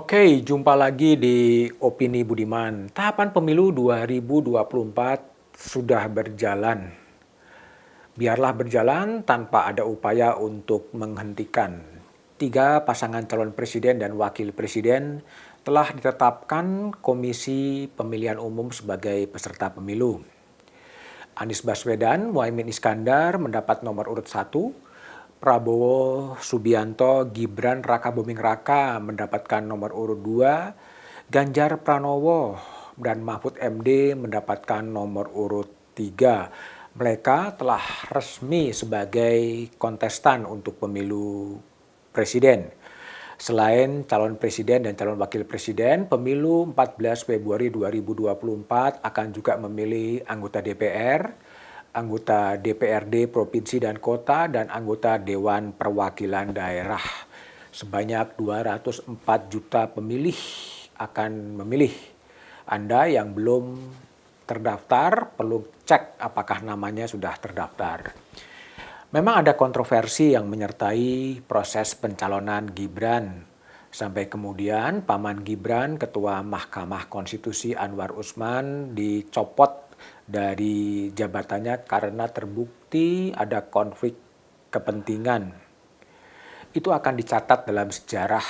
Oke, jumpa lagi di Opini Budiman. Tahapan pemilu 2024 sudah berjalan. Biarlah berjalan tanpa ada upaya untuk menghentikan. Tiga pasangan calon presiden dan wakil presiden telah ditetapkan Komisi Pemilihan Umum sebagai peserta pemilu. Anies Baswedan, Muhaimin Iskandar mendapat nomor urut 1, Prabowo Subianto, Gibran Rakabuming Raka mendapatkan nomor urut 2, Ganjar Pranowo dan Mahfud MD mendapatkan nomor urut 3. Mereka telah resmi sebagai kontestan untuk pemilu presiden. Selain calon presiden dan calon wakil presiden, pemilu 14 Februari 2024 akan juga memilih anggota DPR, anggota DPRD Provinsi dan Kota, dan anggota Dewan Perwakilan Daerah. Sebanyak 204 juta pemilih akan memilih. Anda yang belum terdaftar perlu cek apakah namanya sudah terdaftar. Memang ada kontroversi yang menyertai proses pencalonan Gibran. Sampai kemudian Paman Gibran, Ketua Mahkamah Konstitusi Anwar Usman dicopot dari jabatannya karena terbukti ada konflik kepentingan. Itu akan dicatat dalam sejarah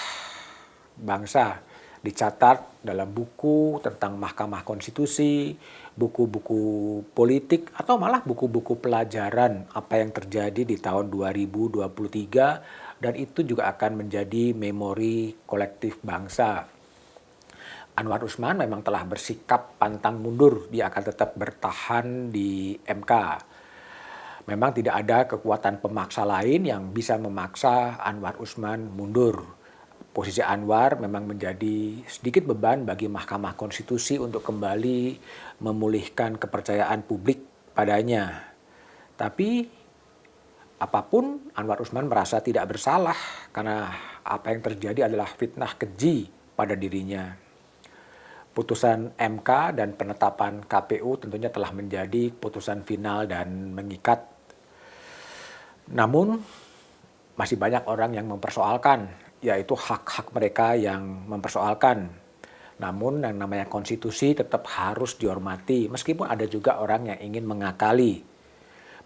bangsa, dicatat dalam buku tentang Mahkamah Konstitusi, buku-buku politik, atau malah buku-buku pelajaran apa yang terjadi di tahun 2023, dan itu juga akan menjadi memori kolektif bangsa. Anwar Usman memang telah bersikap pantang mundur, dia akan tetap bertahan di MK. Memang tidak ada kekuatan pemaksa lain yang bisa memaksa Anwar Usman mundur. Posisi Anwar memang menjadi sedikit beban bagi Mahkamah Konstitusi untuk kembali memulihkan kepercayaan publik padanya. Tapi apapun, Anwar Usman merasa tidak bersalah karena apa yang terjadi adalah fitnah keji pada dirinya. Putusan MK dan penetapan KPU tentunya telah menjadi putusan final dan mengikat. Namun masih banyak orang yang mempersoalkan, yaitu hak-hak mereka yang mempersoalkan. Namun yang namanya konstitusi tetap harus dihormati, meskipun ada juga orang yang ingin mengakali.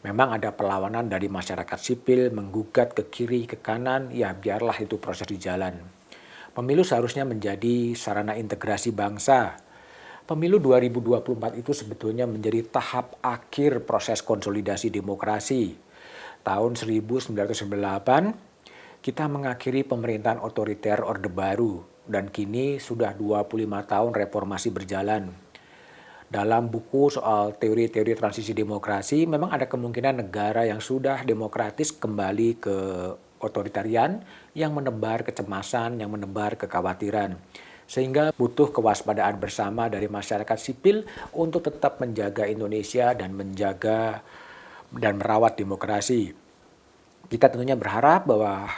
Memang ada perlawanan dari masyarakat sipil, menggugat ke kiri, ke kanan, ya biarlah itu proses di jalan. Pemilu seharusnya menjadi sarana integrasi bangsa. Pemilu 2024 itu sebetulnya menjadi tahap akhir proses konsolidasi demokrasi. Tahun 1998, kita mengakhiri pemerintahan otoriter Orde Baru, dan kini sudah 25 tahun reformasi berjalan. Dalam buku soal teori-teori transisi demokrasi, memang ada kemungkinan negara yang sudah demokratis kembali ke otoritarian yang menebar kecemasan, yang menebar kekhawatiran. Sehingga butuh kewaspadaan bersama dari masyarakat sipil untuk tetap menjaga Indonesia dan menjaga dan merawat demokrasi. Kita tentunya berharap bahwa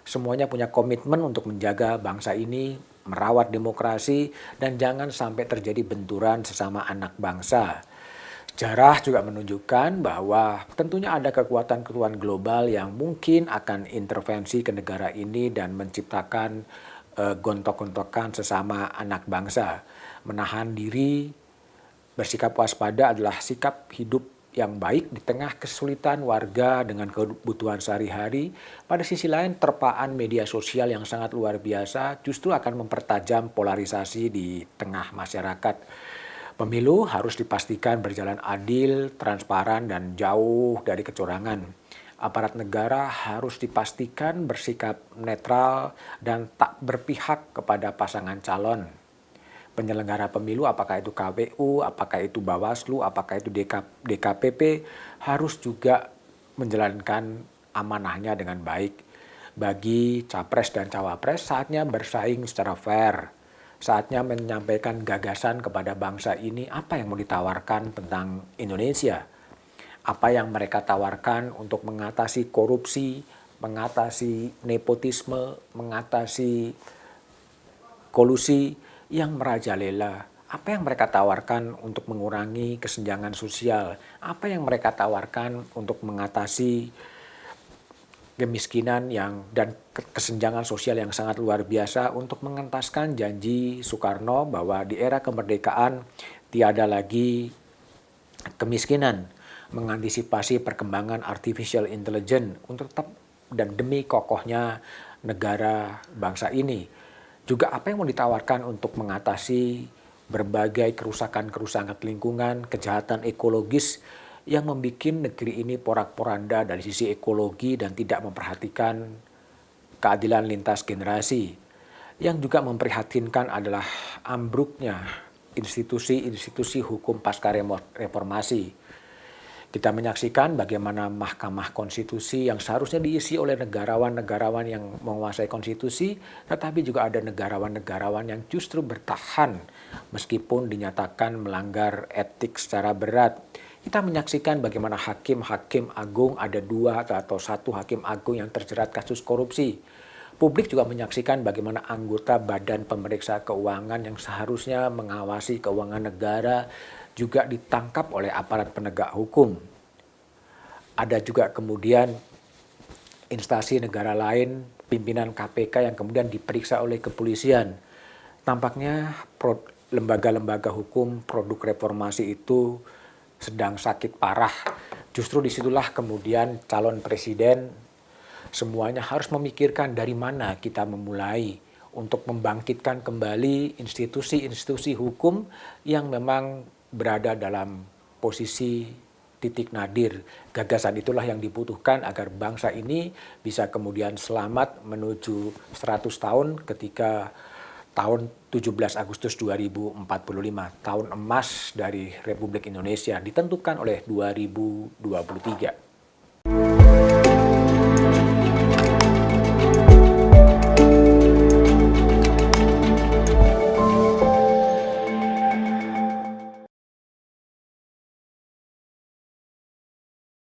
semuanya punya komitmen untuk menjaga bangsa ini, merawat demokrasi, dan jangan sampai terjadi benturan sesama anak bangsa. Sejarah juga menunjukkan bahwa tentunya ada kekuatan-kekuatan global yang mungkin akan intervensi ke negara ini dan menciptakan gontok-gontokan sesama anak bangsa. Menahan diri, bersikap waspada adalah sikap hidup yang baik di tengah kesulitan warga dengan kebutuhan sehari-hari. Pada sisi lain, terpaan media sosial yang sangat luar biasa justru akan mempertajam polarisasi di tengah masyarakat. Pemilu harus dipastikan berjalan adil, transparan, dan jauh dari kecurangan. Aparat negara harus dipastikan bersikap netral dan tak berpihak kepada pasangan calon. Penyelenggara pemilu, apakah itu KPU, apakah itu Bawaslu, apakah itu DKPP, harus juga menjalankan amanahnya dengan baik. Bagi capres dan cawapres, saatnya bersaing secara fair. Saatnya menyampaikan gagasan kepada bangsa ini apa yang mau ditawarkan tentang Indonesia. Apa yang mereka tawarkan untuk mengatasi korupsi, mengatasi nepotisme, mengatasi kolusi yang merajalela. Apa yang mereka tawarkan untuk mengurangi kesenjangan sosial? Apa yang mereka tawarkan untuk mengatasi kemiskinan dan kesenjangan sosial yang sangat luar biasa untuk mengentaskan janji Soekarno bahwa di era kemerdekaan tiada lagi kemiskinan, mengantisipasi perkembangan artificial intelligence untuk tetap dan demi kokohnya negara bangsa ini. Juga apa yang mau ditawarkan untuk mengatasi berbagai kerusakan-kerusakan lingkungan, kejahatan ekologis yang membuat negeri ini porak-poranda dari sisi ekologi dan tidak memperhatikan keadilan lintas generasi. Yang juga memprihatinkan adalah ambruknya institusi-institusi hukum pasca reformasi. Kita menyaksikan bagaimana Mahkamah Konstitusi yang seharusnya diisi oleh negarawan-negarawan yang menguasai konstitusi, tetapi juga ada negarawan-negarawan yang justru bertahan meskipun dinyatakan melanggar etik secara berat. Kita menyaksikan bagaimana hakim-hakim agung, ada 2 atau 1 hakim agung yang terjerat kasus korupsi. Publik juga menyaksikan bagaimana anggota Badan Pemeriksa Keuangan yang seharusnya mengawasi keuangan negara juga ditangkap oleh aparat penegak hukum. Ada juga kemudian instansi negara lain, pimpinan KPK yang kemudian diperiksa oleh kepolisian. Tampaknya lembaga-lembaga hukum produk reformasi itu sedang sakit parah. Justru disitulah kemudian calon presiden semuanya harus memikirkan dari mana kita memulai untuk membangkitkan kembali institusi-institusi hukum yang memang berada dalam posisi titik nadir. Gagasan itulah yang dibutuhkan agar bangsa ini bisa kemudian selamat menuju 100 tahun ketika tahun 17 Agustus 2045, tahun emas dari Republik Indonesia, ditentukan oleh 2023.